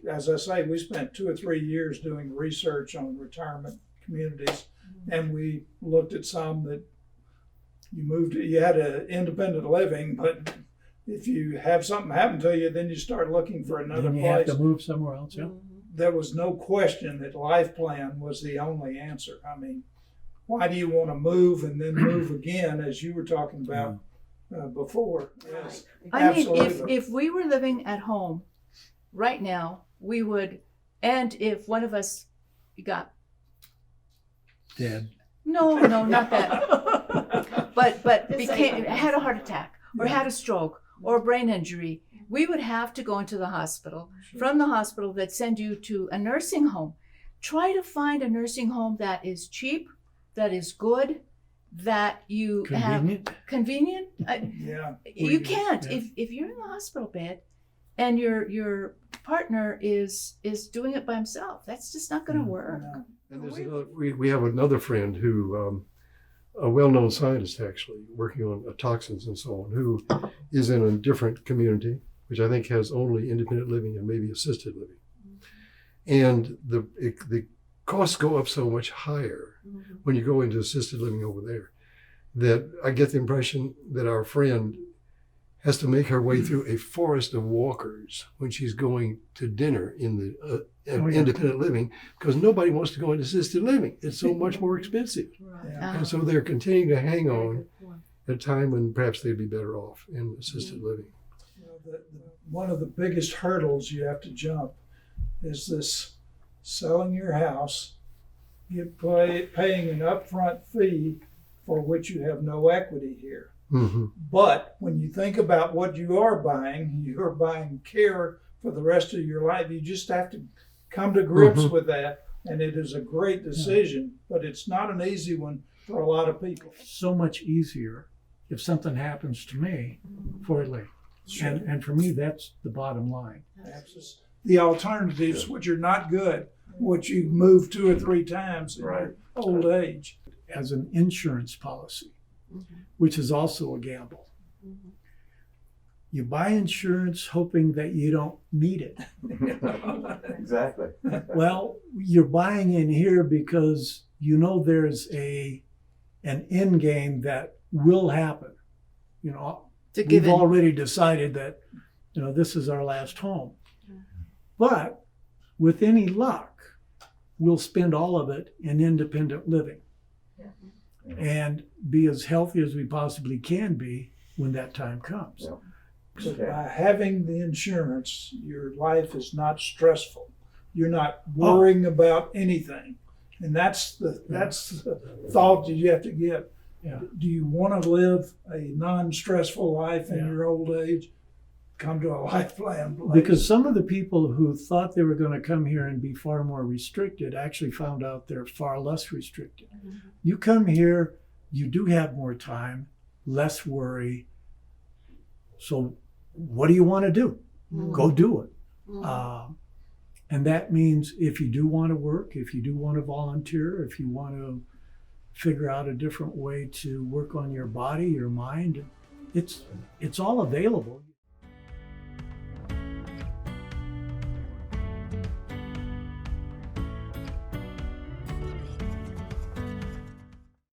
as I say, we spent 2 or 3 years doing research on retirement communities, and we looked at some that you had an independent living, but if you have something happen to you, then you start looking for another Then you have place. to move somewhere else, yeah. There was no question that life plan was the only answer. I mean, why do you want to move and then move again, as you were talking about before? Yes, I mean, absolutely. if we were living at home right now, we would, and if one of us got, Dead. no, not that, but had a heart attack or had a stroke or a brain injury, we would have to go into the hospital. From the hospital, they'd send you to a nursing home. Try to find a nursing home that is cheap, that is good, that you Convenient. have convenient. Yeah. You can't Yeah. if you're in the hospital bed and your partner is doing it by himself. That's just not going to work. No. And there's we have another friend who, a well-known scientist actually, working on toxins and so on, who is in a different community, which I think has only independent living and maybe assisted living. And the costs go up so much higher when you go into assisted living over there, that I get the impression that our friend has to make her way through a forest of walkers when she's going to dinner in the independent living, because nobody wants to go into assisted living. It's so much more expensive. Yeah. And so they're continuing to hang on at a time when perhaps they'd be better off in assisted living. You know, one of the biggest hurdles you have to jump is this selling your house, paying an upfront fee for which you have no equity here. Mm-hmm. But when you think about what you're buying care for the rest of your life. You just have to come to grips with that. And it is a great decision, but it's not an easy one for a lot of people. So much easier if something happens to me for Lee. And for me, that's the bottom line. The alternatives, which are not good, which you move 2 or 3 times in your old age. As an insurance policy, which is also a gamble. You buy insurance hoping that you don't need it. Exactly. Well, you're buying in here because you know there's an end game that will happen. You know, we've already decided that, you know, this is our last home. But with any luck, we'll spend all of it in independent living and be as healthy as we possibly can be when that time comes. But by having the insurance, your life is not stressful. You're not worrying about anything. And that's the thought that you have to get. Yeah. Do you want to live a non-stressful life in your old age? Come to a life plan place. Because some of the people who thought they were going to come here and be far more restricted actually found out they're far less restricted. You come here, you do have more time, less worry. So what do you want to do? Go do it. And that means if you do want to work, if you do want to volunteer, if you want to figure out a different way to work on your body, your mind, it's all available.